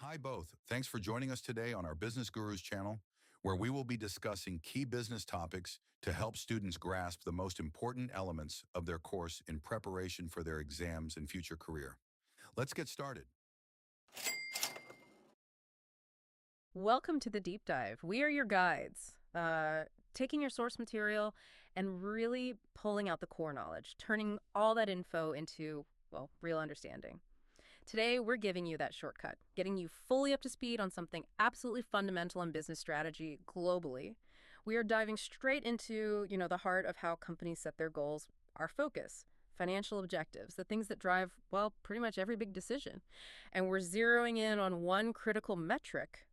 Hi, both. Thanks for joining us today on our Business Gurus channel, where we will be discussing key business topics to help students grasp the most important elements of their course in preparation for their exams and future career. Let's get started. Welcome to the deep dive. We are your guides, taking your source material and really pulling out the core knowledge, turning all that info into, well, real understanding. Today, we're giving you that shortcut, getting you fully up to speed on something absolutely fundamental in business strategy globally. We are diving straight into, the heart of how companies set their goals, our focus, financial objectives, the things that drive, well, pretty much every big decision. And we're zeroing in on one critical metric: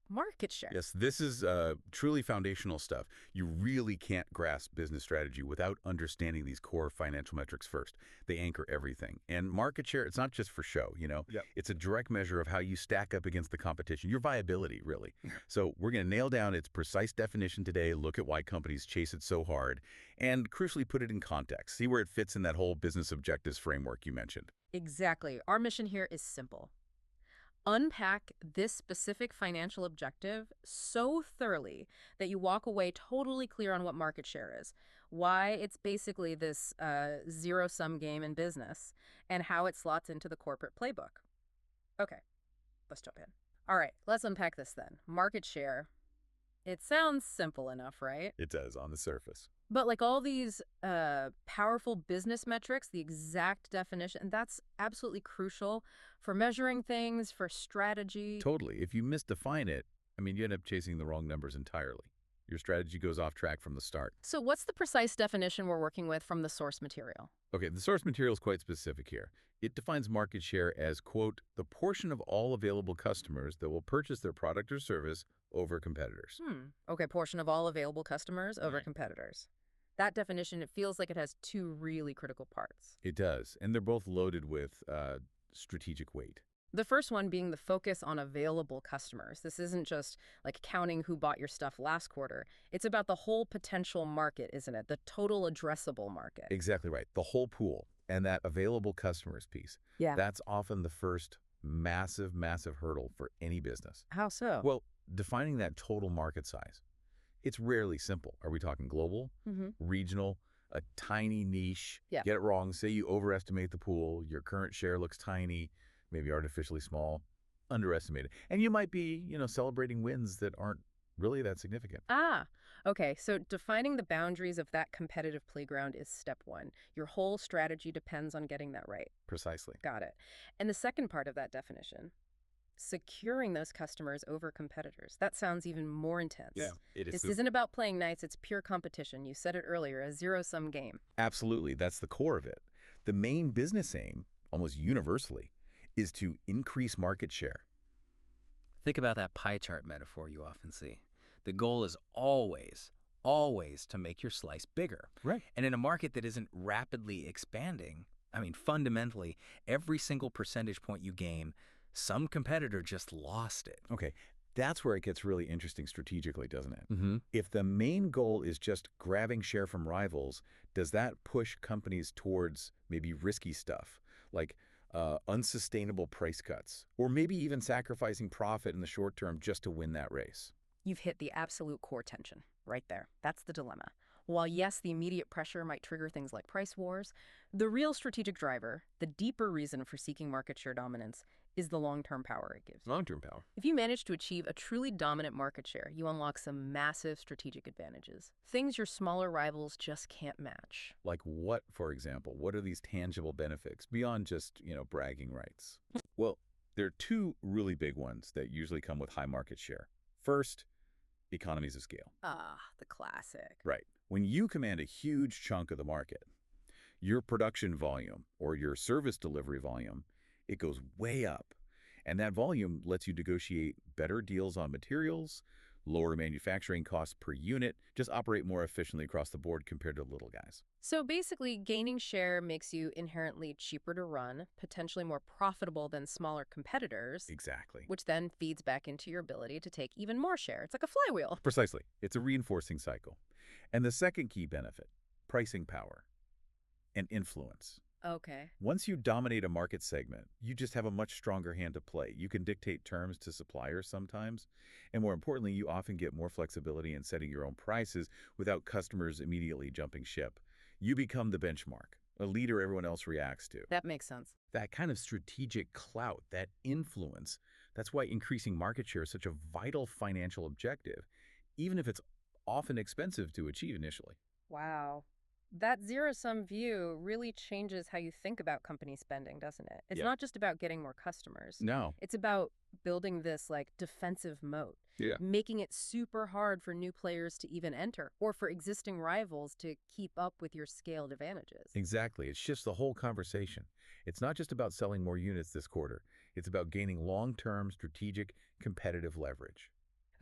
market share. Yes, this is truly foundational stuff. You really can't grasp business strategy without understanding these core financial metrics first. They anchor everything. And market share, it's not just for show, Yep. It's a direct measure of how you stack up against the competition, your viability, really. So we're going to nail down its precise definition today, look at why companies chase it so hard, and crucially put it in context. See where it fits in that whole business objectives framework you mentioned. Exactly. Our mission here is simple: unpack this specific financial objective so thoroughly that you walk away totally clear on what market share is, why it's basically this zero-sum game in business, and how it slots into the corporate playbook. Okay, let's jump in. All right, let's unpack this then. Market share. It sounds simple enough, right? It does on the surface. But like all these powerful business metrics, the exact definition, that's absolutely crucial for measuring things, for strategy. Totally. If you misdefine it, you end up chasing the wrong numbers entirely. Your strategy goes off track from the start. So what's the precise definition we're working with from the source material? Okay, the source material is quite specific here. It defines market share as, quote, the portion of all available customers that will purchase their product or service over competitors. Okay, portion of all available customers over Right. competitors. That definition, it feels like it has two really critical parts. It does, and they're both loaded with strategic weight. The first one being the focus on available customers. This isn't just like counting who bought your stuff last quarter. It's about the whole potential market, isn't it? The total addressable market. Exactly right. The whole pool and that available customers piece. Yeah. That's often the first massive, massive hurdle for any business. How so? Well, defining that total market size. It's rarely simple. Are we talking global, regional, a tiny niche? Yeah. Get it wrong. Say you overestimate the pool. Your current share looks tiny, maybe artificially small, underestimated. And you might be, celebrating wins that aren't really that significant. Okay. So defining the boundaries of that competitive playground is step one. Your whole strategy depends on getting that right. Precisely. Got it. And the second part of that definition: securing those customers over competitors. That sounds even more intense. Yeah, it is. This isn't about playing nice, it's pure competition. You said it earlier, a zero-sum game. Absolutely. That's the core of it. The main business aim, almost universally, is to increase market share. Think about that pie chart metaphor you often see. The goal is always to make your slice bigger. Right. And in a market that isn't rapidly expanding, fundamentally, every single percentage point you gain, some competitor just lost it. Okay. That's where it gets really interesting strategically, doesn't it? If the main goal is just grabbing share from rivals, does that push companies towards maybe risky stuff, like unsustainable price cuts, or maybe even sacrificing profit in the short term just to win that race? You've hit the absolute core tension right there. That's the dilemma. While yes, the immediate pressure might trigger things like price wars, the real strategic driver, the deeper reason for seeking market share dominance, is the long-term power it gives. Long-term power. If you manage to achieve a truly dominant market share, you unlock some massive strategic advantages, things your smaller rivals just can't match. Like what, for example? What are these tangible benefits beyond just, bragging rights? Well, there are two really big ones that usually come with high market share. First, economies of scale. The classic. Right. When you command a huge chunk of the market, your production volume or your service delivery volume, it goes way up. And that volume lets you negotiate better deals on materials, lower manufacturing costs per unit, just operate more efficiently across the board compared to little guys. So basically, gaining share makes you inherently cheaper to run, potentially more profitable than smaller competitors, Exactly. which then feeds back into your ability to take even more share. It's like a flywheel. Precisely. It's a reinforcing cycle. And the second key benefit, pricing power and influence. Okay. Once you dominate a market segment, you just have a much stronger hand to play. You can dictate terms to suppliers sometimes, and more importantly, you often get more flexibility in setting your own prices without customers immediately jumping ship. You become the benchmark, a leader everyone else reacts to. That makes sense. That kind of strategic clout, that influence, that's why increasing market share is such a vital financial objective, even if it's often expensive to achieve initially. Wow. That zero-sum view really changes how you think about company spending, doesn't it? It's Yeah. not just about getting more customers. No. It's about building this like defensive moat, Yeah. making it super hard for new players to even enter or for existing rivals to keep up with your scaled advantages. Exactly. It shifts the whole conversation. It's not just about selling more units this quarter. It's about gaining long-term strategic competitive leverage.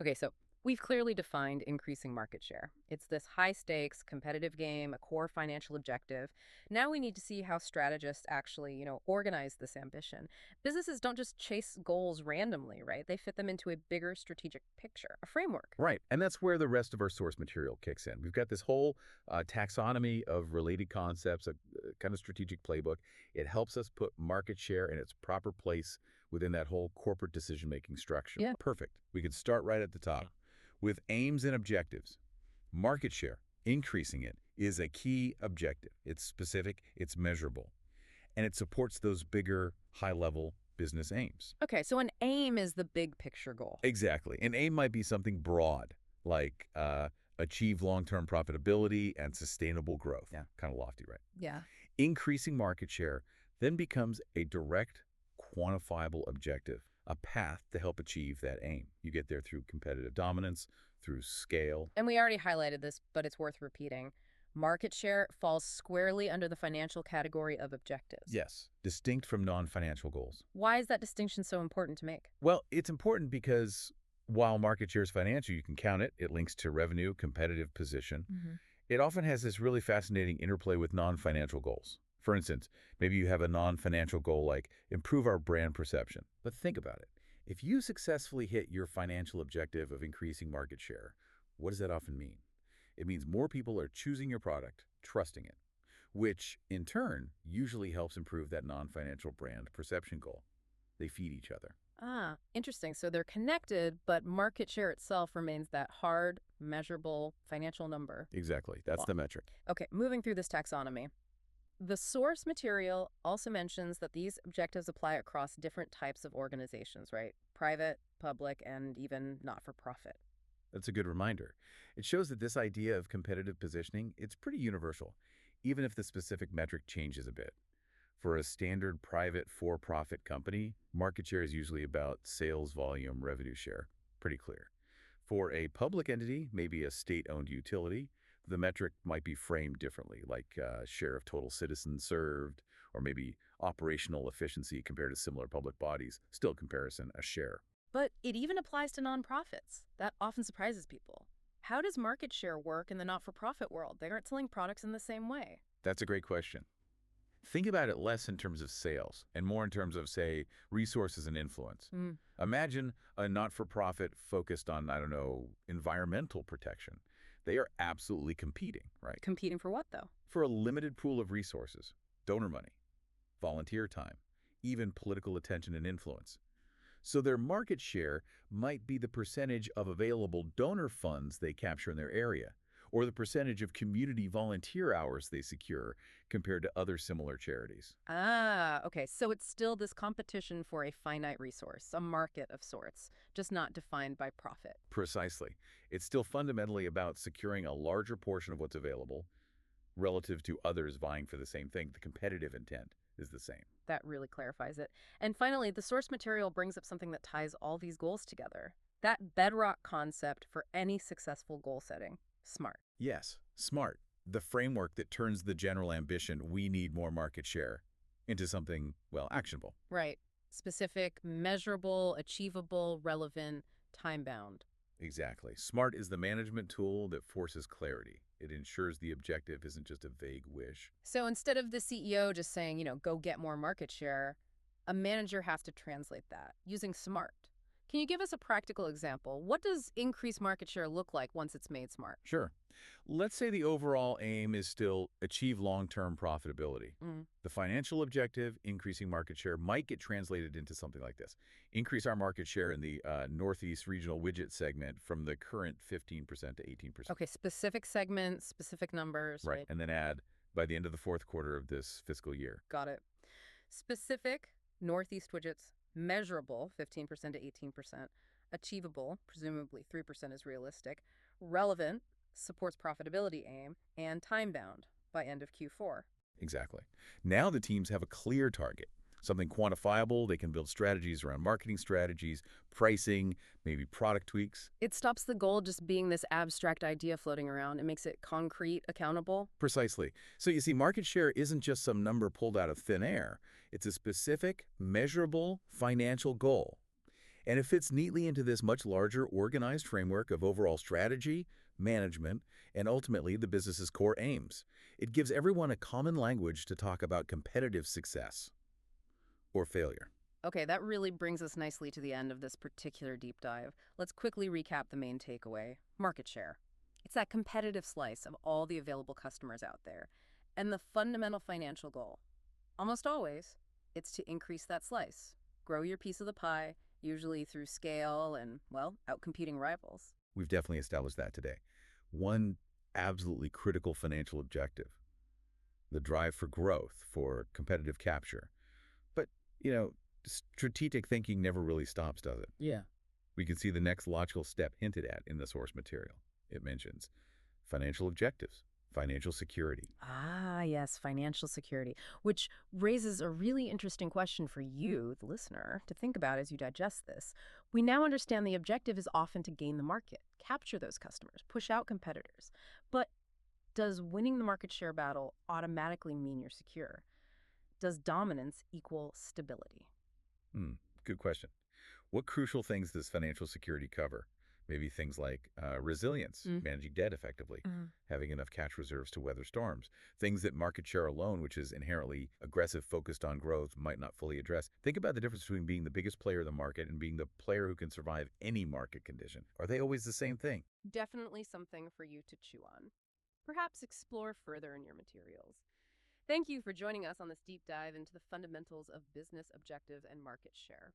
Okay, so we've clearly defined increasing market share. It's this high-stakes, competitive game, a core financial objective. Now we need to see how strategists actually, organize this ambition. Businesses don't just chase goals randomly, right? They fit them into a bigger strategic picture, a framework. Right. And that's where the rest of our source material kicks in. We've got this whole taxonomy of related concepts, a kind of strategic playbook. It helps us put market share in its proper place within that whole corporate decision-making structure. Yeah. Perfect. We could start right at the top with aims and objectives. Market share, increasing it, is a key objective. It's specific, it's measurable, and it supports those bigger, high-level business aims. Okay, so an aim is the big picture goal. Exactly. An aim might be something broad, like achieve long-term profitability and sustainable growth. Yeah. Kind of lofty, right? Yeah. Increasing market share then becomes a direct, quantifiable objective, a path to help achieve that aim. You get there through competitive dominance, through scale. And we already highlighted this, but it's worth repeating. Market share falls squarely under the financial category of objectives. Yes, distinct from non-financial goals. Why is that distinction so important to make? Well, it's important because while market share is financial, you can count it. It links to revenue, competitive position. It often has this really fascinating interplay with non-financial goals. For instance, maybe you have a non-financial goal like improve our brand perception. But think about it. If you successfully hit your financial objective of increasing market share, what does that often mean? It means more people are choosing your product, trusting it, which in turn usually helps improve that non-financial brand perception goal. They feed each other. Ah, interesting. So they're connected, but market share itself remains that hard, measurable financial number. Exactly. That's the metric. Okay, moving through this taxonomy. The source material also mentions that these objectives apply across different types of organizations, right? Private, public, and even not-for-profit. That's a good reminder. It shows that this idea of competitive positioning, it's pretty universal, even if the specific metric changes a bit. For a standard private for-profit company, market share is usually about sales volume, revenue share. Pretty clear. For a public entity, maybe a state-owned utility, the metric might be framed differently, like share of total citizens served, or maybe operational efficiency compared to similar public bodies. Still comparison, a share. But it even applies to nonprofits. That often surprises people. How does market share work in the not-for-profit world? They aren't selling products in the same way. That's a great question. Think about it less in terms of sales and more in terms of, say, resources and influence. Imagine a not-for-profit focused on, environmental protection. They are absolutely competing, right? Competing for what, though? For a limited pool of resources, donor money, volunteer time, even political attention and influence. So their market share might be the percentage of available donor funds they capture in their area, or the percentage of community volunteer hours they secure compared to other similar charities. Ah, okay. So it's still this competition for a finite resource, a market of sorts, just not defined by profit. Precisely. It's still fundamentally about securing a larger portion of what's available relative to others vying for the same thing. The competitive intent is the same. That really clarifies it. And finally, the source material brings up something that ties all these goals together. That bedrock concept for any successful goal setting. SMART. Yes, SMART, the framework that turns the general ambition, we need more market share, into something, actionable. Right. Specific, measurable, achievable, relevant, time-bound. Exactly. SMART is the management tool that forces clarity. It ensures the objective isn't just a vague wish. So instead of the CEO just saying, go get more market share, a manager has to translate that using SMART. Can you give us a practical example? What does increased market share look like once it's made smart? Sure. Let's say the overall aim is still achieve long-term profitability. Mm. The financial objective, increasing market share, might get translated into something like this. Increase our market share in the Northeast regional widget segment from the current 15% to 18%. Okay, specific segments, specific numbers, Right. right? And then add by the end of the fourth quarter of this fiscal year. Got it. Specific, Northeast widgets, measurable, 15% to 18%, achievable, presumably 3% is realistic, relevant, supports profitability aim, and time-bound by end of Q4. Exactly. Now the teams have a clear target, something quantifiable. They can build strategies around marketing strategies, pricing, maybe product tweaks. It stops the goal just being this abstract idea floating around. It makes it concrete, accountable. Precisely. So you see, market share isn't just some number pulled out of thin air. It's a specific, measurable financial goal. And it fits neatly into this much larger, organized framework of overall strategy, management, and ultimately the business's core aims. It gives everyone a common language to talk about competitive success or failure. Okay, that really brings us nicely to the end of this particular deep dive. Let's quickly recap the main takeaway. Market share. It's that competitive slice of all the available customers out there. And the fundamental financial goal. Almost always, it's to increase that slice. Grow your piece of the pie, usually through scale and, well, outcompeting rivals. We've definitely established that today. One absolutely critical financial objective, the drive for growth, for competitive capture. But, strategic thinking never really stops, does it? Yeah. We can see the next logical step hinted at in the source material. It mentions financial objectives, financial security. Ah, yes, financial security, which raises a really interesting question for you, the listener, to think about as you digest this. We now understand the objective is often to gain the market, capture those customers, push out competitors. But does winning the market share battle automatically mean you're secure? Does dominance equal stability? Good question. What crucial things does financial security cover? Maybe things like resilience, managing debt effectively, having enough cash reserves to weather storms. Things that market share alone, which is inherently aggressive, focused on growth, might not fully address. Think about the difference between being the biggest player in the market and being the player who can survive any market condition. Are they always the same thing? Definitely something for you to chew on. Perhaps explore further in your materials. Thank you for joining us on this deep dive into the fundamentals of business objective and market share.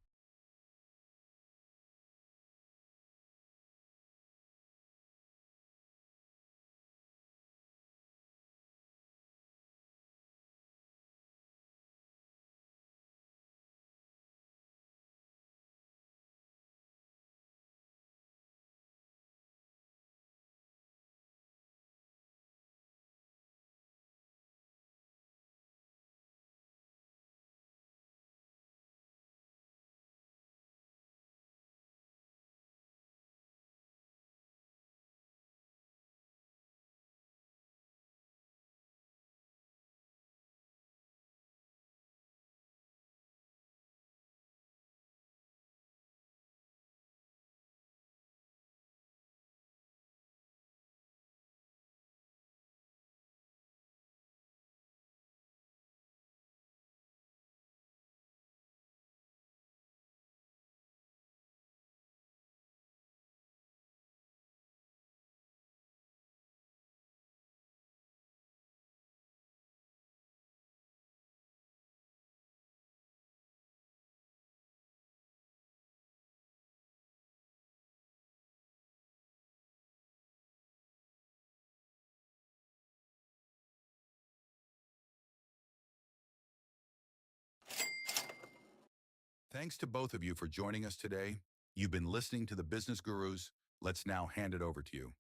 Thanks to both of you for joining us today. You've been listening to the Business Gurus. Let's now hand it over to you.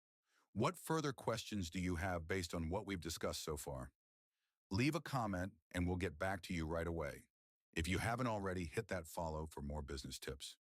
What further questions do you have based on what we've discussed so far? Leave a comment and we'll get back to you right away. If you haven't already, hit that follow for more business tips.